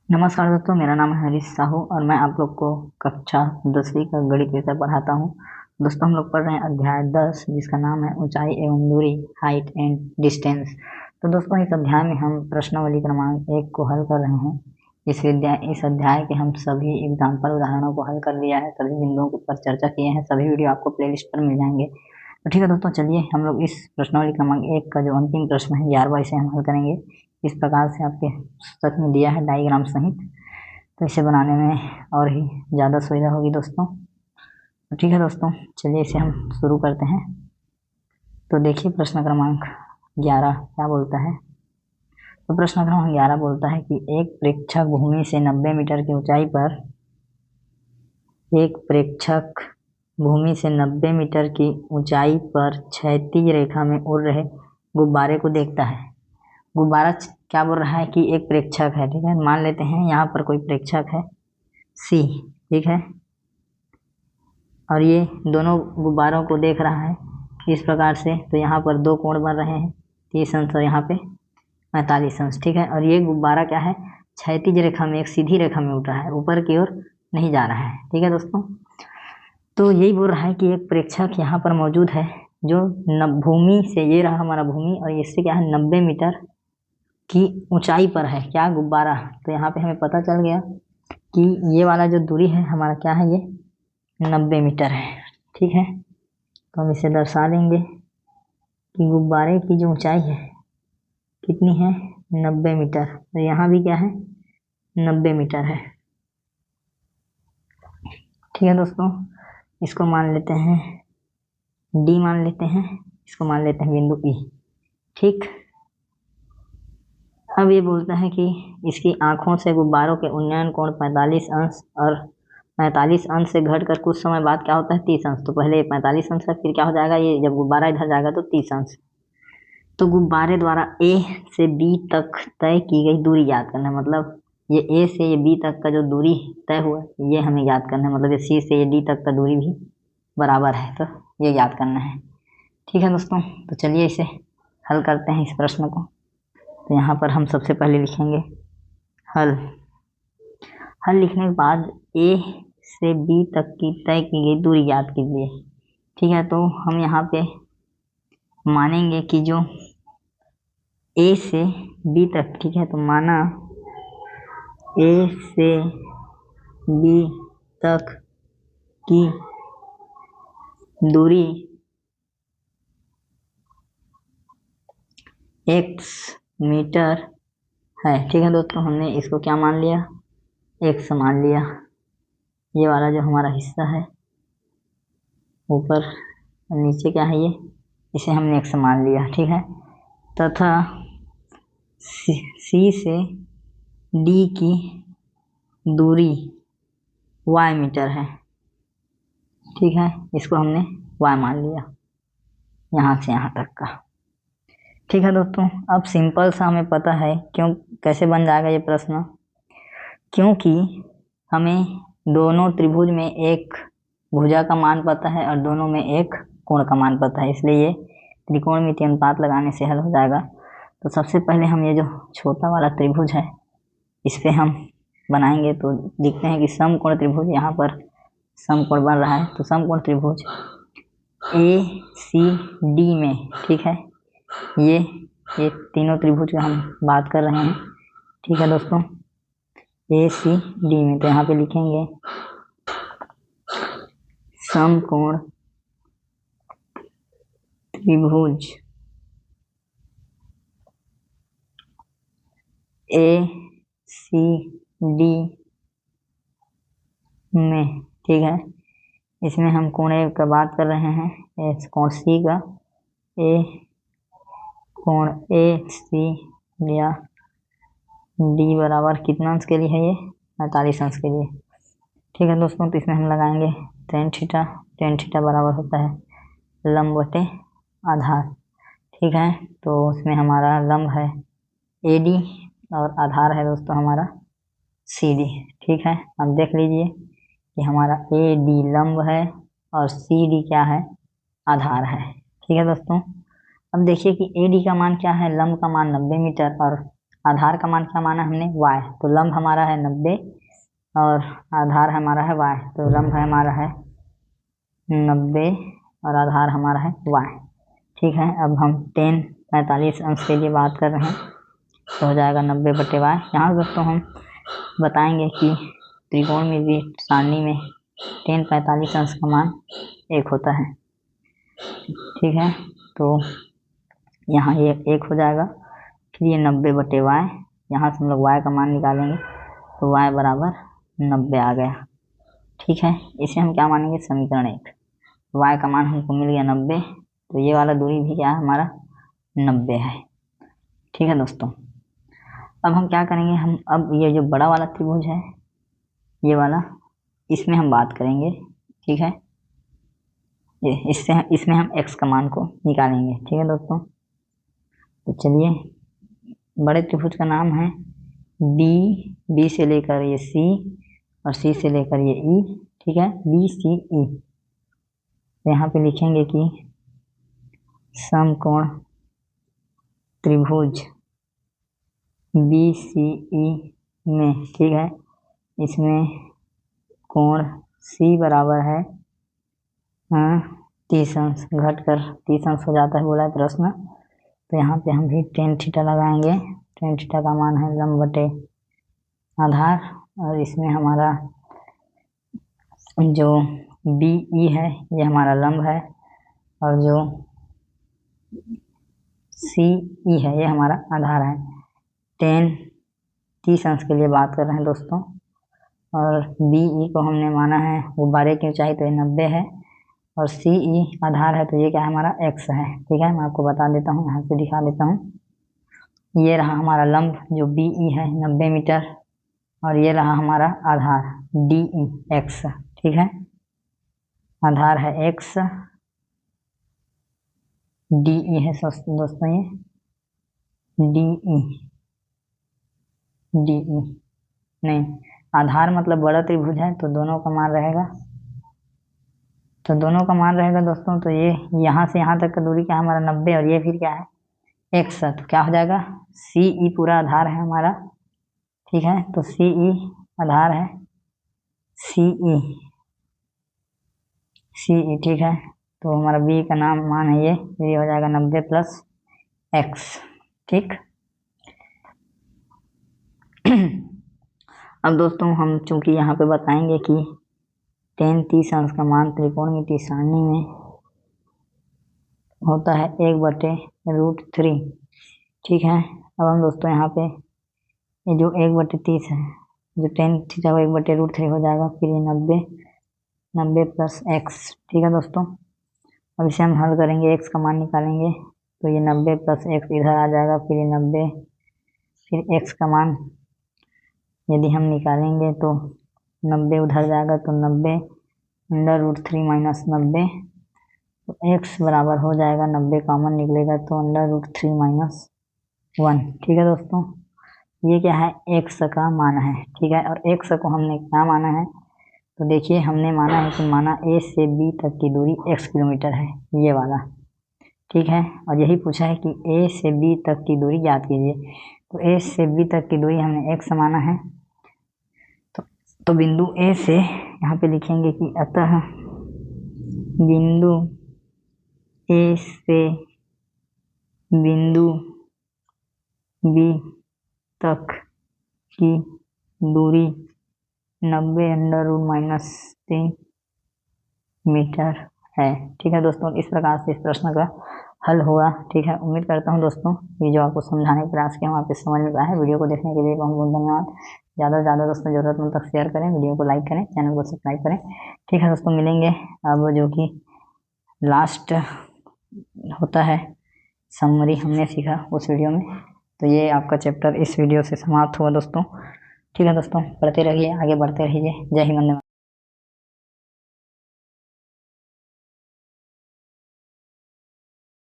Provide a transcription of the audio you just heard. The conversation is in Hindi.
नमस्कार दोस्तों, मेरा नाम है हरीश साहू और मैं आप लोग को कक्षा 10वीं का गणित विषय पढ़ाता हूँ। दोस्तों, हम लोग पढ़ रहे हैं अध्याय 10 जिसका नाम है ऊंचाई एवं दूरी, हाइट एंड डिस्टेंस। तो दोस्तों, इस अध्याय में हम प्रश्नावली क्रमांक 1 को हल कर रहे हैं। इस अध्याय के हम सभी एग्जाम्पल उदाहरणों को हल कर लिया है, सभी बिंदुओं पर चर्चा किए हैं। सभी वीडियो आपको प्लेलिस्ट पर मिल जाएंगे। तो ठीक है दोस्तों, चलिए हम लोग इस प्रश्नावली क्रमांक 1 का जो अंतिम प्रश्न है 11वां, इसे हम हल करेंगे। इस प्रकार से आपके पुस्तक में दिया है डायग्राम सहित, तो इसे बनाने में और ही ज़्यादा सुविधा होगी दोस्तों। तो ठीक है दोस्तों, चलिए इसे हम शुरू करते हैं। तो देखिए प्रश्न क्रमांक 11 क्या बोलता है। तो प्रश्न क्रमांक 11 बोलता है कि एक प्रेक्षक भूमि से 90 मीटर की ऊंचाई पर क्षैतिज रेखा में उड़ रहे गुब्बारे को देखता है। गुब्बारा क्या बोल रहा है कि एक प्रेक्षक है, ठीक है। मान लेते हैं यहाँ पर कोई प्रेक्षक है सी, ठीक है, और ये दोनों गुब्बारों को देख रहा है इस प्रकार से। तो यहाँ पर दो कोण बन रहे हैं, 30 अंश और यहाँ पे 45 अंश, ठीक है। और ये गुब्बारा क्या है, क्षैतिज रेखा में, एक सीधी रेखा में उड़ रहा है, ऊपर की ओर नहीं जा रहा है, ठीक है दोस्तों। तो यही बोल रहा है कि एक प्रेक्षक यहाँ पर मौजूद है जो भूमि से, ये रहा हमारा भूमि, और इससे क्या है 90 मीटर की ऊंचाई पर है क्या, गुब्बारा। तो यहाँ पे हमें पता चल गया कि ये वाला जो दूरी है हमारा क्या है, ये 90 मीटर है, ठीक है। तो हम इसे दर्शा देंगे कि गुब्बारे की जो ऊंचाई है कितनी है, 90 मीटर। तो यहाँ भी क्या है, 90 मीटर है, ठीक है दोस्तों। इसको मान लेते हैं डी, मान लेते हैं, इसको मान लेते हैं बिंदु ई, ठीक। अब ये बोलता है कि इसकी आंखों से गुब्बारों के उन्नयन कोण 45 अंश और 45 अंश से घटकर कुछ समय बाद क्या होता है, 30 अंश। तो पहले 45 अंश है, फिर क्या हो जाएगा, ये जब गुब्बारा इधर जाएगा तो 30 अंश। तो गुब्बारे द्वारा ए से बी तक तय की गई दूरी याद करना है। मतलब ये ए से ये बी तक का जो दूरी तय हुआ है ये हमें याद करना है। मतलब ये सी से ये डी तक का दूरी भी बराबर है, तो ये याद करना है, ठीक है दोस्तों। तो चलिए इसे हल करते हैं इस प्रश्न को। तो यहाँ पर हम सबसे पहले लिखेंगे हल लिखने के बाद ए से बी तक की तय की गई दूरी याद कीजिए, ठीक है। तो हम यहाँ पे मानेंगे कि जो ए से बी तक, ठीक है, तो माना ए से बी तक की दूरी x मीटर है, ठीक है दोस्तों। हमने इसको क्या मान लिया, x मान लिया। ये वाला जो हमारा हिस्सा है ऊपर नीचे क्या है, ये, इसे हमने x मान लिया, ठीक है। तथा C से D की दूरी y मीटर है, ठीक है। इसको हमने y मान लिया यहाँ से यहाँ तक का, ठीक है दोस्तों। अब सिंपल सा हमें पता है क्यों, कैसे बन जाएगा ये प्रश्न, क्योंकि हमें दोनों त्रिभुज में एक भुजा का मान पता है और दोनों में एक कोण का मान पता है, इसलिए ये त्रिकोणमितीय अनुपात लगाने से हल हो जाएगा। तो सबसे पहले हम ये जो छोटा वाला त्रिभुज है इस पे हम बनाएंगे। तो देखते हैं कि समकोण त्रिभुज, यहाँ पर समकोण बन रहा है। तो समकोण त्रिभुज ACD में, ठीक है, ये तीनों त्रिभुज का हम बात कर रहे हैं, ठीक है दोस्तों, ACD में। तो यहाँ पे लिखेंगे समकोण त्रिभुज ACD में, ठीक है। इसमें हम कोण A का बात कर रहे हैं, कोण C का, कोण AC या D बराबर कितना अंश के लिए है, ये 45 अंश के लिए, ठीक है दोस्तों। तो इसमें हम लगाएंगे tan थीटा बराबर होता है लंब बटे आधार, ठीक है। तो उसमें हमारा लंब है AD और आधार है दोस्तों हमारा CD, ठीक है। अब देख लीजिए कि हमारा AD लंब है और CD क्या है, आधार है, ठीक है दोस्तों। अब देखिए कि AD का मान क्या है, लंब का मान 90 मीटर और आधार का मान क्या माना हमने, y, तो लंब हमारा है 90 और आधार हमारा है y, तो लंब हमारा है 90 और आधार हमारा है y। ठीक है, अब हम 10 45 अंश के लिए बात कर रहे हैं, तो हो जाएगा 90/y। यहाँ दोस्तों हम बताएंगे कि त्रिकोणमितीय सारणी में 10 45 अंश का मान 1 होता है। ठीक है, तो यहाँ ये 1 हो जाएगा, फिर ये 90/y, यहाँ से हम लोग y का मान निकालेंगे, तो y बराबर 90 आ गया। ठीक है, इसे हम क्या मानेंगे, समीकरण 1। y का मान हमको मिल गया 90, तो ये वाला दूरी भी क्या है हमारा 90 है। ठीक है दोस्तों, अब हम क्या करेंगे, हम अब ये जो बड़ा वाला त्रिभुज है ये वाला, इसमें हम बात करेंगे। ठीक है, इसमें हम x का मान को निकालेंगे। ठीक है दोस्तों, तो चलिए, बड़े त्रिभुज का नाम है बी से लेकर ये C और C से लेकर ये E। ठीक है, BCE। तो यहाँ पे लिखेंगे कि समकोण त्रिभुज BCE में, ठीक है, इसमें कोण C बराबर है 30 अंश, घटकर 30 अंश हो जाता है बोला है प्रश्न। तो यहाँ पे हम भी tan थीटा लगाएंगे। tan थीटा का मान है लंब बटे आधार, और इसमें हमारा जो BE है ये हमारा लंब है, और जो CE है ये हमारा आधार है। tan 30 अंश के लिए बात कर रहे हैं दोस्तों, और BE को हमने माना है गुब्बारे की ऊंचाई, तो ये 90 है, और CE आधार है, तो ये क्या है हमारा x है। ठीक है, मैं आपको बता देता हूँ, यहाँ से दिखा देता हूँ। ये रहा हमारा लंब जो BE है 90 मीटर, और ये रहा हमारा आधार DE x। ठीक है, आधार है x, DE है दोस्तों ये DE नहीं, आधार मतलब बड़ा त्रिभुज है, तो दोनों का मान रहेगा, तो दोनों का मान रहेगा दोस्तों। तो ये यहाँ से यहाँ तक का दूरी क्या है हमारा 90, और ये फिर क्या है x, तो क्या हो जाएगा CE पूरा आधार है हमारा। ठीक है, तो CE आधार है, CE। ठीक है, तो हमारा B का नाम मान है ये हो जाएगा 90 + x। ठीक, अब दोस्तों हम चूंकि यहाँ पे बताएंगे कि tan 30 अंश का मान त्रिकोणमितीय सारणी में होता है 1/√3। ठीक है, अब हम दोस्तों यहाँ पे ये जो 1/30 है, जो tan थीटा को 1/√3 हो जाएगा, फिर ये 90 + x। ठीक है दोस्तों, अब इसे हम हल करेंगे, x का मान निकालेंगे, तो ये 90 + x इधर आ जाएगा, फिर ये 90, फिर x का मान यदि हम निकालेंगे तो 90 उधर जाएगा, तो 90 √3 - 90, तो x बराबर हो जाएगा 90 कॉमन निकलेगा, तो √3 - 1। ठीक है दोस्तों, ये क्या है x का मान है। ठीक है, और x को हमने क्या माना है, तो देखिए हमने माना है कि माना A से B तक की दूरी x किलोमीटर है, ये वाला। ठीक है, और यही पूछा है कि A से B तक की दूरी ज्ञात कीजिए, तो A से B तक की दूरी हमने x माना है, तो बिंदु A से यहाँ पे लिखेंगे कि अतः बिंदु A से बिंदु B तक की दूरी 90 √-3 मीटर है। ठीक है दोस्तों, इस प्रकार से इस प्रश्न का हल हुआ। ठीक है, उम्मीद करता हूँ दोस्तों ये जो आपको समझाने का प्रयास किया वहाँ पे समझ में आया है। वीडियो को देखने के लिए बहुत बहुत धन्यवाद। ज़्यादा से ज़्यादा दोस्तों ज़रूरतमंद तक शेयर करें, वीडियो को लाइक करें, चैनल को सब्सक्राइब करें। ठीक है दोस्तों, मिलेंगे अब जो कि लास्ट होता है समरी हमने सीखा उस वीडियो में, तो ये आपका चैप्टर इस वीडियो से समाप्त हुआ दोस्तों। ठीक है दोस्तों, पढ़ते रहिए, आगे बढ़ते रहिए। जय हिंद, वंदे मातरम।